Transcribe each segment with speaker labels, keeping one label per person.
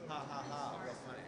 Speaker 1: Ha ha ha, real funny.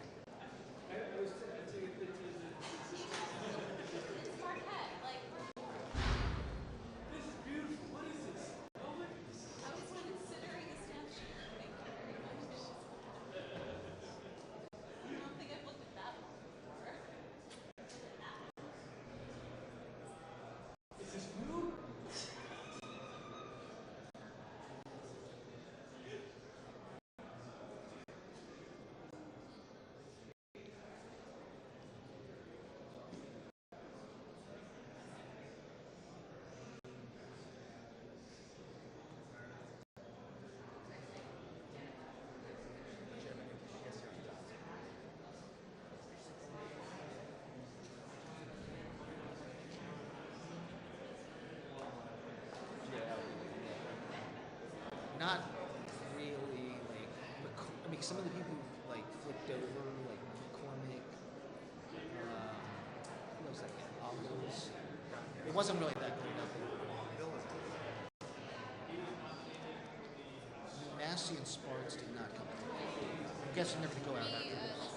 Speaker 1: Not really like. I mean, some of the people like flipped over, like McCormick. Who was that? Algos. It wasn't really that good. Massey and Sparks did not come out. I'm guessing they're going to go out after this.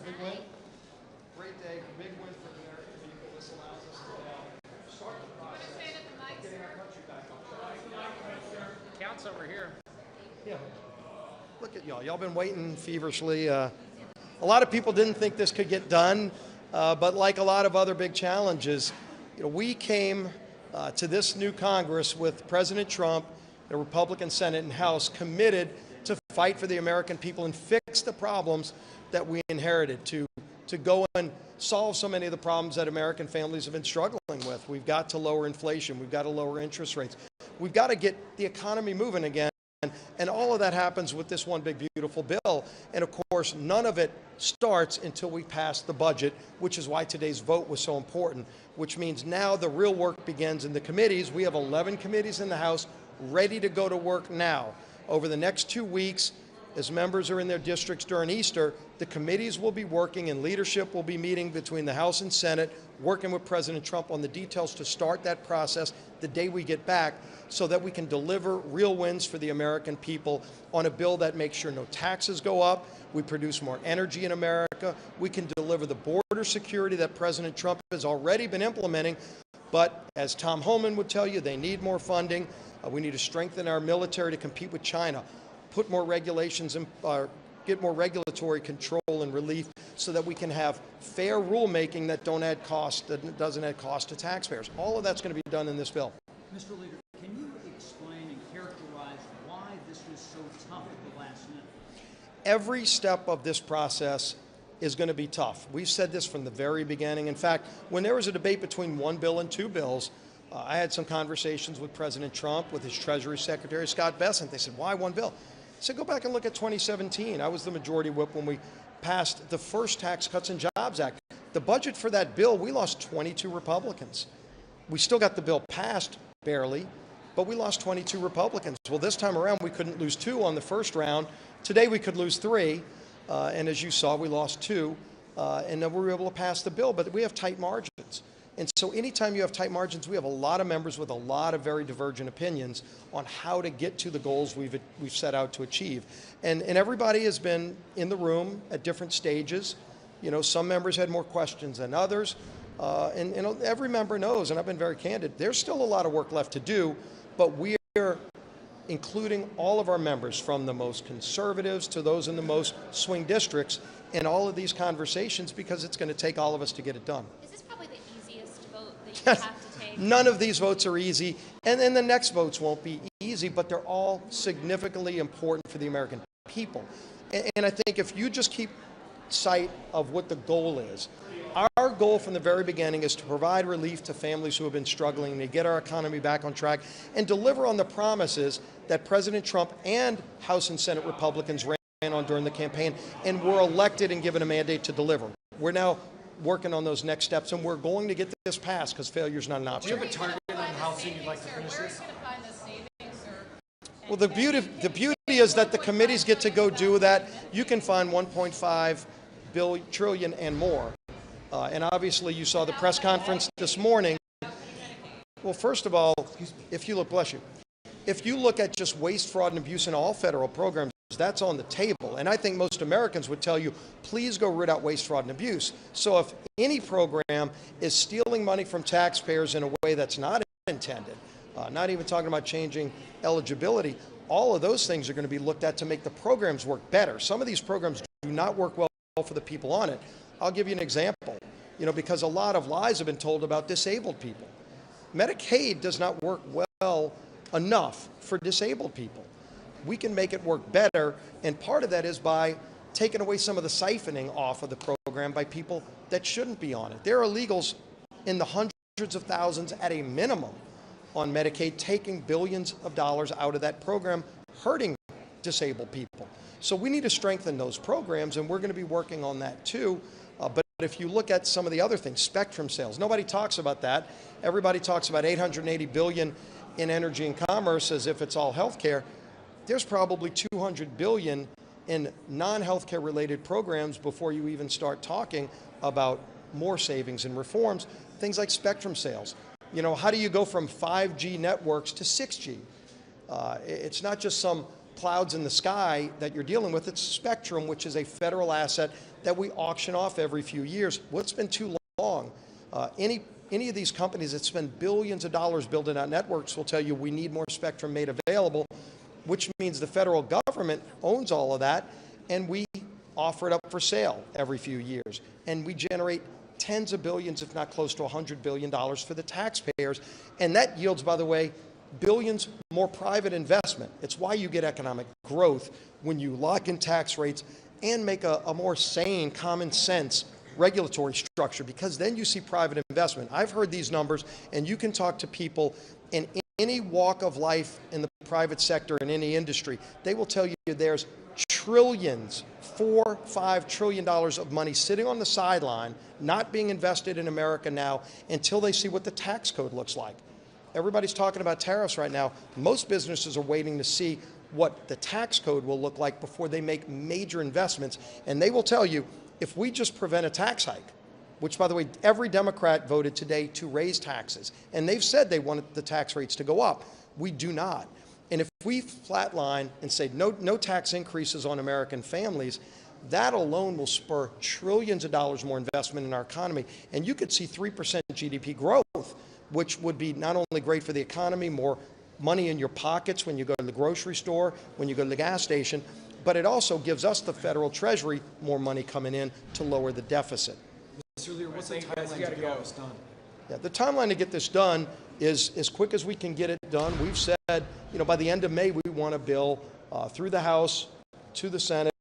Speaker 1: Big win. Great day. Big win for the American people. This allows us to start the process of getting our country back on track. Counts over here. Yeah. Look at y'all. Y'all been waiting feverishly. A lot of people didn't think this could get done, but like a lot of other big challenges, we came to this new Congress with President Trump, the Republican Senate and House, committed to fight for the American people and fix the problems that we inherited, to go and solve so many of the problems that American families have been struggling with. We've got to lower inflation. We've got to lower interest rates. We've got to get the economy moving again. And all of that happens with this one big, beautiful bill. And of course, none of it starts until we pass the budget, which is why today's vote was so important, which means now the real work begins in the committees. We have 11 committees in the House ready to go to work now. Over the next 2 weeks, as members are in their districts during Easter, the committees will be working and leadership will be meeting between the House and Senate, working with President Trump on the details to start that process the day we get back so that we can deliver real wins for the American people on a bill that makes sure no taxes go up, we produce more energy in America, we can deliver the border security that President Trump has already been implementing, but as Tom Homan would tell you, they need more funding. We need to strengthen our military to compete with China, put more regulations in, get more regulatory control and relief so that we can have fair rulemaking that doesn't add cost to taxpayers. All of that's going to be done in this bill.
Speaker 2: Mr. Leader, can you explain and characterize why this was so tough at the last minute?
Speaker 1: Every step of this process is going to be tough. We've said this from the very beginning. In fact, when there was a debate between one bill and two bills, I had some conversations with President Trump, with his Treasury Secretary, Scott Bessent. They said, why one bill? I said, go back and look at 2017. I was the majority whip when we passed the first Tax Cuts and Jobs Act. The budget for that bill, we lost 22 Republicans. We still got the bill passed, barely, but we lost 22 Republicans. Well, this time around, we couldn't lose 2 on the first round. Today, we could lose 3, and as you saw, we lost 2, and then we were able to pass the bill, but we have tight margins. And so anytime you have tight margins, we have a lot of members with a lot of very divergent opinions on how to get to the goals we've set out to achieve. And everybody has been in the room at different stages. Some members had more questions than others. And every member knows, and I've been very candid, there's still a lot of work left to do, but we are including all of our members, from the most conservatives to those in the most swing districts, in all of these conversations because it's going to take all of us to get it done.
Speaker 3: Is this probably the easiest vote that you have to take?
Speaker 1: None of these votes are easy, and then the next votes won't be easy, but they're all significantly important for the American people. And I think if you just keep sight of what the goal is, our goal from the very beginning is to provide relief to families who have been struggling, to get our economy back on track, and deliver on the promises that President Trump and House and Senate Republicans ran on during the campaign and were elected and given a mandate to deliver. We're now working on those next steps, and we're going to get this passed because failure is not an option.
Speaker 4: Do you have a target on how soon you'd like to finish this?
Speaker 1: Well, the beauty is that the committees get to go do that. You can find 1.5 trillion and more. And obviously, you saw the press conference this morning. Well, first of all, if you look at just waste, fraud, and abuse in all federal programs, that's on the table. And I think most Americans would tell you, please go root out waste, fraud, and abuse. So if any program is stealing money from taxpayers in a way that's not intended, not even talking about changing eligibility, all of those things are going to be looked at to make the programs work better. Some of these programs do not work well for the people on it. I'll give you an example, because a lot of lies have been told about disabled people. Medicaid does not work well enough for disabled people. We can make it work better, and part of that is by taking away some of the siphoning off of the program by people that shouldn't be on it. There are illegals in the hundreds of thousands at a minimum on Medicaid, taking billions of dollars out of that program, hurting disabled people. So we need to strengthen those programs, and we're going to be working on that too. But if you look at some of the other things, spectrum sales, nobody talks about that. Everybody talks about $880 billion in energy and commerce as if it's all healthcare. There's probably $200 billion in non-healthcare related programs before you even start talking about more savings and reforms. Things like spectrum sales. How do you go from 5G networks to 6G? It's not just some clouds in the sky that you're dealing with. It's spectrum, which is a federal asset that we auction off every few years. What's been too long? Any of these companies that spend billions of dollars building out networks will tell you we need more spectrum made available. which means the federal government owns all of that, and we offer it up for sale every few years. And we generate tens of billions, if not close to $100 billion for the taxpayers. And that yields, by the way, billions more private investment. It's why you get economic growth when you lock in tax rates and make a more sane, common sense regulatory structure, because then you see private investment. I've heard these numbers, and you can talk to people in any walk of life in the private sector, in any industry. They will tell you there's trillions, $4-5 trillion of money sitting on the sideline, not being invested in America now until they see what the tax code looks like. Everybody's talking about tariffs right now. Most businesses are waiting to see what the tax code will look like before they make major investments. And they will tell you, if we just prevent a tax hike, which, by the way, every Democrat voted today to raise taxes, and they've said they wanted the tax rates to go up. We do not. And if we flatline and say no tax increases on American families, that alone will spur trillions of dollars more investment in our economy. And you could see 3% GDP growth, which would be not only great for the economy, more money in your pockets when you go to the grocery store, when you go to the gas station, but it also gives us, the federal treasury, more money coming in to lower the deficit.
Speaker 4: Mr. Leader, what's the timeline to get all this done?
Speaker 1: Yeah, the timeline to get this done is as quick as we can get it done. We've said, by the end of May, we want a bill through the House, to the Senate,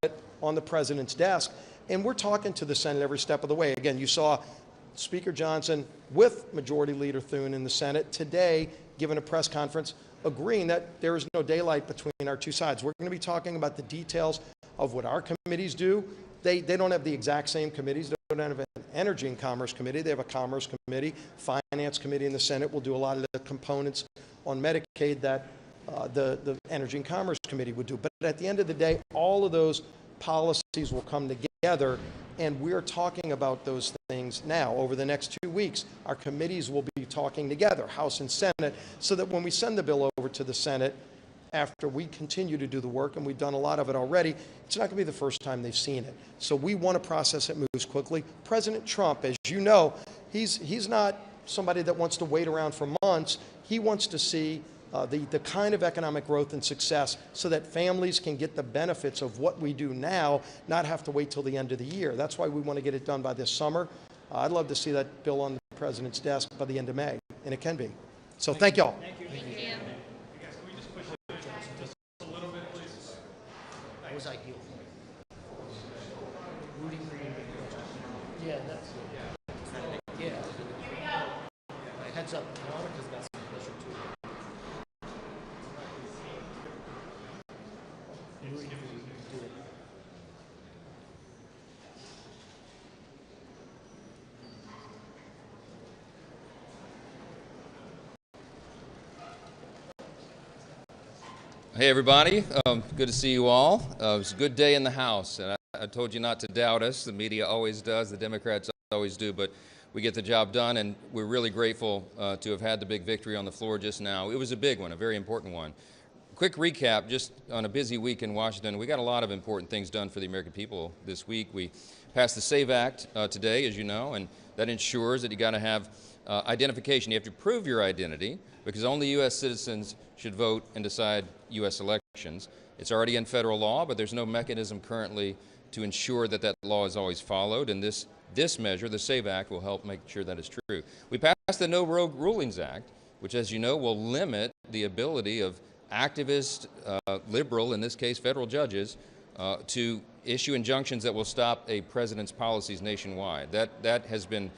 Speaker 1: on the President's desk, and we're talking to the Senate every step of the way. Again, you saw Speaker Johnson with Majority Leader Thune in the Senate today, giving a press conference, agreeing that there is no daylight between our two sides. We're going to be talking about the details of what our committees do. They don't have the exact same committees. They don't have an Energy and Commerce Committee. They have a Commerce Committee. Finance Committee in the Senate will do a lot of the components on Medicaid that the Energy and Commerce Committee would do. But at the end of the day, all of those policies will come together, and we're talking about those things now. Over the next 2 weeks, our committees will be talking together, House and Senate, so that when we send the bill over to the Senate, after we continue to do the work, and we've done a lot of it already, it's not going to be the first time they've seen it. So we want a process that moves quickly. President Trump, as you know, he's not somebody that wants to wait around for months. He wants to see the kind of economic growth and success so that families can get the benefits of what we do now, not have to wait till the end of the year. That's why we want to get it done by this summer. I'd love to see that bill on the President's desk by the end of May, and it can be. So thank y'all.
Speaker 3: Thank you.
Speaker 5: That was ideal. Rooting for you. Yeah, that's it. Yeah. Heads up. Monica's got some pressure too. Rooting for you. Do it.
Speaker 6: Hey everybody, good to see you all. It was a good day in the House, and I told you not to doubt us. The media always does, the Democrats always do, but we get the job done, and we're really grateful to have had the big victory on the floor just now. It was a big one, a very important one. Quick recap, just on a busy week in Washington, we got a lot of important things done for the American people this week. We passed the SAVE Act today, as you know, and that ensures that you got to have identification. You have to prove your identity, because only U.S. citizens should vote and decide U.S. elections. It's already in federal law, but there's no mechanism currently to ensure that that law is always followed, and this measure, the SAVE Act, will help make sure that is true. We passed the No Rogue Rulings Act, which, as you know, will limit the ability of activist, liberal, in this case federal judges, to issue injunctions that will stop a president's policies nationwide. That has been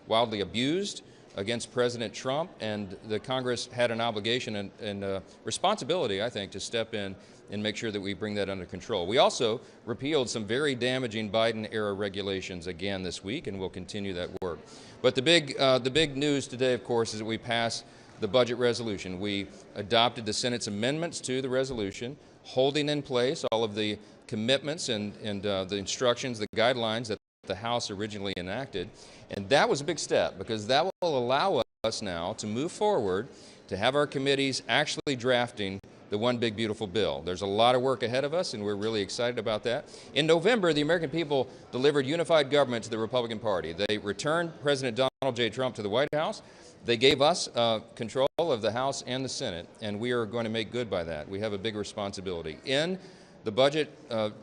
Speaker 6: wildly abused against President Trump, and the Congress had an obligation and responsibility, I think, to step in and make sure that we bring that under control. We also repealed some very damaging Biden-era regulations again this week, and we'll continue that work. But the big news today, of course, is that we passed the budget resolution. We adopted the Senate's amendments to the resolution, holding in place all of the commitments and the instructions, the guidelines that the House originally enacted. And that was a big step, because that will allow us now to move forward, to have our committees actually drafting the one big beautiful bill. There's a lot of work ahead of us, and we're really excited about that. In November, the American people delivered unified government to the Republican Party. They returned President Donald J. Trump to the White House. They gave us control of the House and the Senate, and we are going to make good by that. We have a big responsibility. In the budget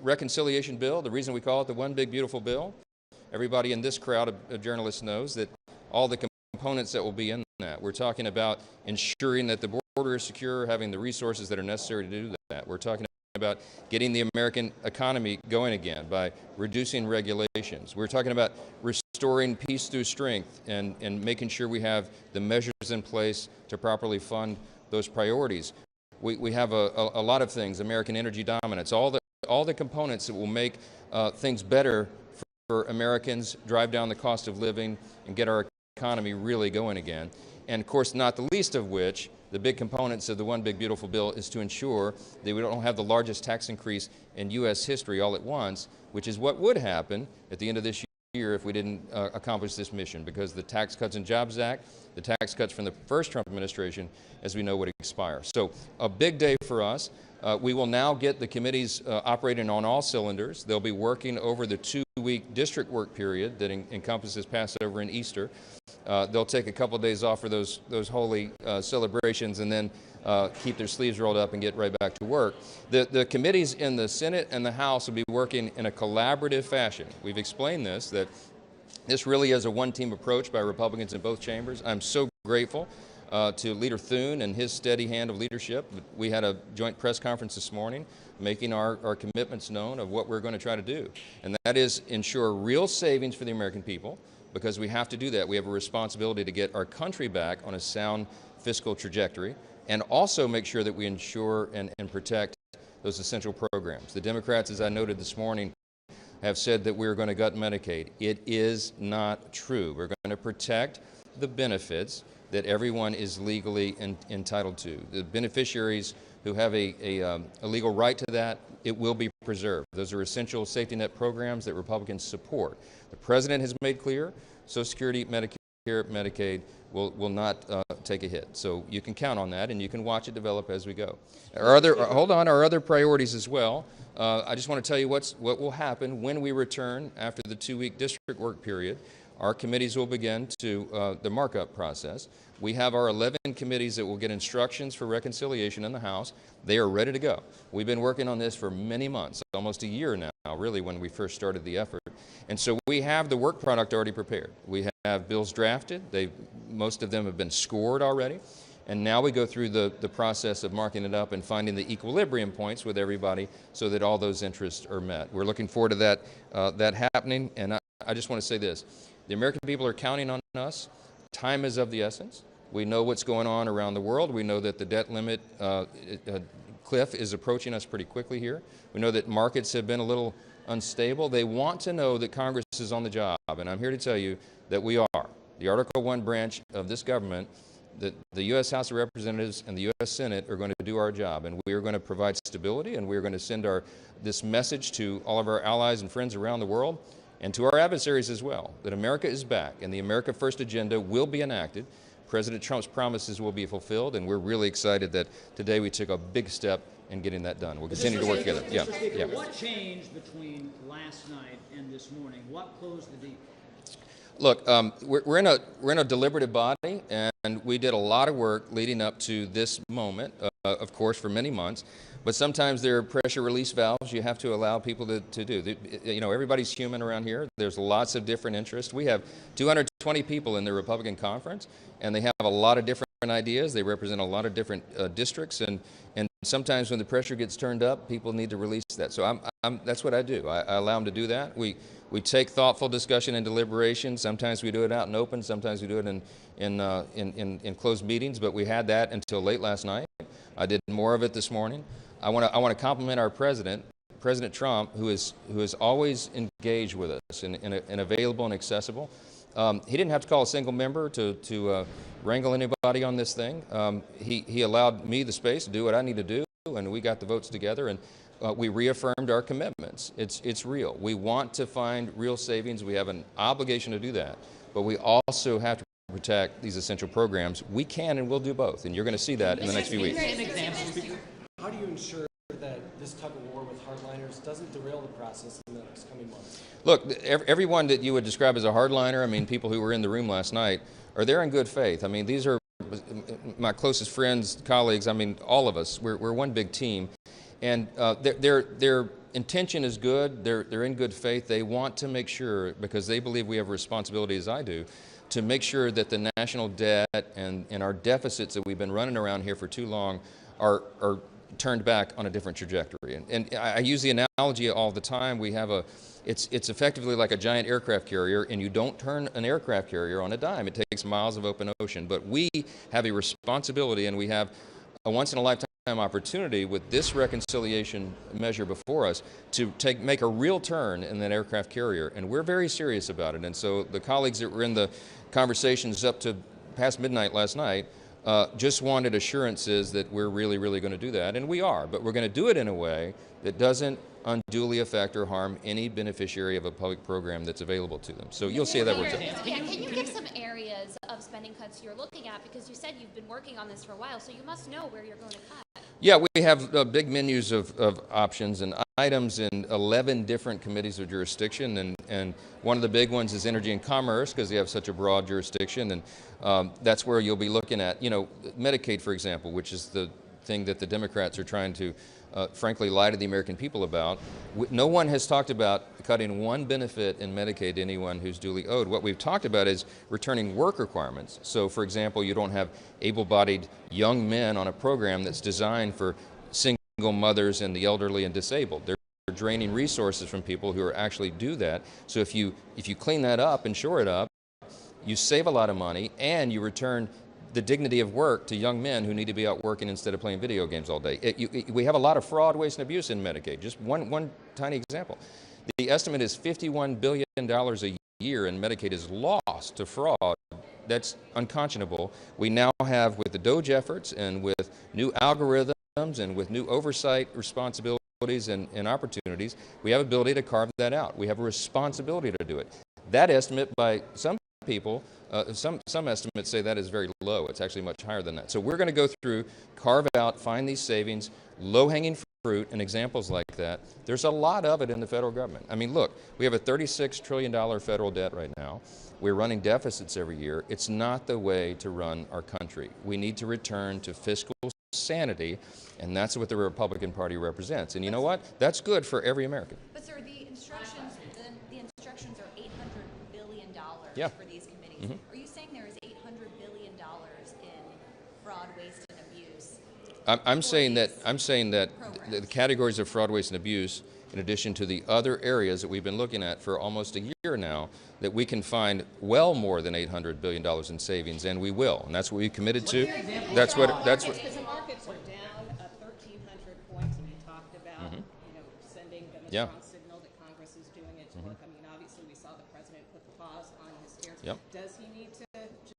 Speaker 6: reconciliation bill, the reason we call it the one big beautiful bill, everybody in this crowd of journalists knows that all the components that will be in that. We're talking about ensuring that the border is secure, having the resources that are necessary to do that. We're talking about getting the American economy going again by reducing regulations. We're talking about restoring peace through strength and making sure we have the measures in place to properly fund those priorities. We have a lot of things, American energy dominance, all the components that will make things better for Americans, drive down the cost of living, and get our economy really going again. And of course, not the least of which, the big components of the one big beautiful bill is to ensure that we don't have the largest tax increase in U.S. history all at once, which is what would happen at the end of this year if we didn't accomplish this mission, because the Tax Cuts and Jobs Act, the tax cuts from the first Trump administration, as we know, would expire. So a big day for us. We will now get the committees operating on all cylinders. They'll be working over the 2-week district work period that encompasses Passover and Easter. They'll take a couple of days off for those holy celebrations and then keep their sleeves rolled up and get right back to work. The committees in the Senate and the House will be working in a collaborative fashion. We've explained this, that this really is a one-team approach by Republicans in both chambers. I'm so grateful to Leader Thune and his steady hand of leadership. We had a joint press conference this morning making our commitments known of what we're going to try to do. And that is ensure real savings for the American people, because we have to do that. We have a responsibility to get our country back on a sound fiscal trajectory, and also make sure that we ensure and protect those essential programs. The Democrats, as I noted this morning, have said that we're going to gut Medicaid. It is not true. We're going to protect the benefits that everyone is legally entitled to. The beneficiaries who have a legal right to that, it will be preserved. Those are essential safety net programs that Republicans support. The President has made clear Social Security, Medicare, Medicaid will not take a hit. So you can count on that, and you can watch it develop as we go. Our other priorities as well. I just want to tell you what will happen when we return after the 2-week district work period. Our committees will begin the markup process. We have our 11 committees that will get instructions for reconciliation in the House. They are ready to go. We've been working on this for many months, almost a year now, really, when we first started the effort. And so we have the work product already prepared. We have bills drafted. Most of them have been scored already. And now we go through the process of marking it up and finding the equilibrium points with everybody so that all those interests are met. We're looking forward to that happening. And I just want to say this. The American people are counting on us. Time is of the essence. We know what's going on around the world. We know that the debt limit cliff is approaching us pretty quickly here. We know that markets have been a little unstable. They want to know that Congress is on the job, and I'm here to tell you that we are. The Article I branch of this government, the U.S. House of Representatives and the U.S. Senate are going to do our job, and we are going to provide stability, and we are going to send this message to all of our allies and friends around the world, and to our adversaries as well, that America is back, and the America First agenda will be enacted. President Trump's promises will be fulfilled, and we're really excited that today we took a big step in getting that done. We'll continue to work together.
Speaker 2: Mr. Speaker, what changed between last night and this morning? What closed the deal?
Speaker 6: Look, we're in a deliberative body, and we did a lot of work leading up to this moment, of course, for many months. But sometimes there are pressure release valves you have to allow people to do. You know, everybody's human around here. There's lots of different interests. We have 220 people in the Republican conference, and they have a lot of different ideas. They represent a lot of different districts, and sometimes when the pressure gets turned up, people need to release that. So that's what I do. I allow them to do that. We take thoughtful discussion and deliberation. Sometimes we do it out in open. Sometimes we do it in closed meetings. But we had that until late last night. I did more of it this morning. I want to compliment our president, President Trump, who is always engaged with us and available and accessible. He didn't have to call a single member to wrangle anybody on this thing. He allowed me the space to do what I need to do, and we got the votes together, and we reaffirmed our commitments. It's real. We want to find real savings. We have an obligation to do that, but we also have to protect these essential programs. We can and will do both, and you're going to see that in the next few weeks.
Speaker 4: how do you ensure that this tug of war with hardliners doesn't derail the process in the next coming months?
Speaker 6: Look, everyone that you would describe as a hardliner, I mean, people who were in the room last night, are there in good faith. I mean, these are my closest friends, colleagues. I mean, all of us. We're one big team, and their intention is good. They're in good faith. They want to make sure, because they believe we have a responsibility, as I do, to make sure that the national debt and our deficits that we've been running around here for too long are turned back on a different trajectory. And I use the analogy all the time. We have it's effectively like a giant aircraft carrier, and you don't turn an aircraft carrier on a dime. It takes miles of open ocean. But we have a responsibility, and we have a once-in-a-lifetime opportunity with this reconciliation measure before us to make a real turn in that aircraft carrier. And we're very serious about it. And so the colleagues that were in the conversations up to past midnight last night just wanted assurances that we're really, really going to do that, and we are, but we're going to do it in a way that doesn't unduly affect or harm any beneficiary of a public program that's available to them. So you'll see how that works out.
Speaker 3: Yeah, can you give some areas of spending cuts you're looking at? Because you said you've been working on this for a while, so you must know where you're going to cut.
Speaker 6: Yeah, we have big menus of options and items in 11 different committees of jurisdiction, and one of the big ones is energy and commerce, because they have such a broad jurisdiction, and that's where you'll be looking at, you know, Medicaid, for example, which is the thing that the Democrats are trying to frankly lie to the American people about. No one has talked about cutting one benefit in Medicaid to anyone who's duly owed. What we've talked about is returning work requirements. So, for example, you don't have able-bodied young men on a program that's designed for single mothers and the elderly and disabled. They're draining resources from people who are actually do that. So if you clean that up and shore it up, you save a lot of money, and you return the dignity of work to young men who need to be out working instead of playing video games all day. We have a lot of fraud, waste, and abuse in Medicaid. Just one tiny example. The estimate is $51 billion a year in Medicaid is lost to fraud. That's unconscionable. We now have, with the DOGE efforts and with new algorithms and with new oversight responsibilities and opportunities, we have ability to carve that out. We have a responsibility to do it. That estimate by some people, some estimates say that is very low. It's actually much higher than that. So we're going to go through, carve out, find these savings, low-hanging fruit, and examples like that. There's a lot of it in the federal government. I mean, look, we have a $36 trillion federal debt right now. We're running deficits every year. It's not the way to run our country. We need to return to fiscal sanity, and that's what the Republican Party represents. And you know what? That's good for every American.
Speaker 7: But sir, the instructions are $800 billion for these committees.
Speaker 6: Mm-hmm.
Speaker 7: Are you saying there is $800 billion in fraud, waste, and abuse?
Speaker 6: I'm saying that the categories of fraud, waste, and abuse, in addition to the other areas that we've been looking at for almost a year now, that we can find well more than $800 billion in savings, and we will. And that's what we committed to. That's what.
Speaker 8: Because the markets are down 1,300 points, and you talked about sending them a strong signal that Congress is doing its work. I mean, obviously, we saw the president put the pause on his tariffs.
Speaker 6: Yep.
Speaker 8: Does he need to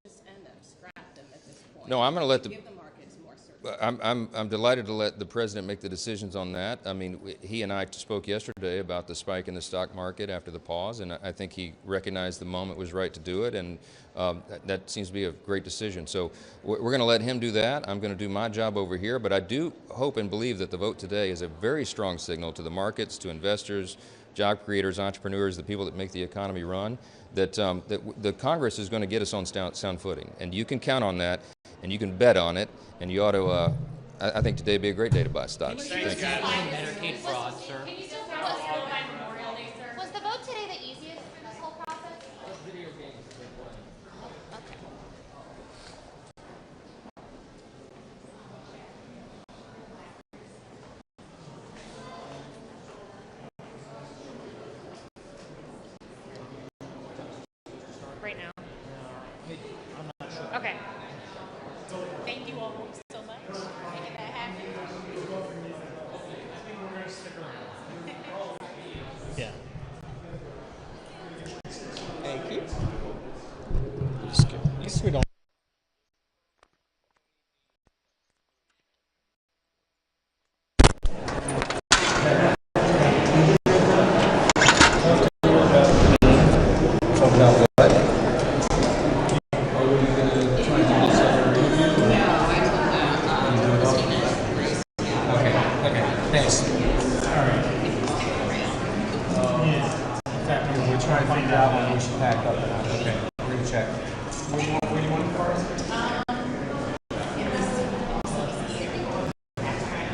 Speaker 8: just end them, scrap them at this point?
Speaker 6: No, I'm going to let
Speaker 8: give the markets more certainty.
Speaker 6: I'm delighted to let the president make the decisions on that. I mean, he and I spoke yesterday about the spike in the stock market after the pause, and I think he recognized the moment was right to do it, and that seems to be a great decision. So we're going to let him do that. I'm going to do my job over here, but I do hope and believe that the vote today is a very strong signal to the markets, to investors, job creators, entrepreneurs, the people that make the economy run, that the Congress is going to get us on sound footing, and you can count on that. And you can bet on it, and you ought to, I think today would be a great day to buy stocks. Thank you.
Speaker 2: Medicaid fraud, sir.
Speaker 3: Was the vote today the easiest for this whole process? Right now.
Speaker 5: I'm not sure.
Speaker 3: Okay.
Speaker 8: Thank you all so much. Making that happen.
Speaker 5: I think we're going to stick around.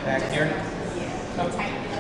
Speaker 9: Back here.
Speaker 7: Yeah.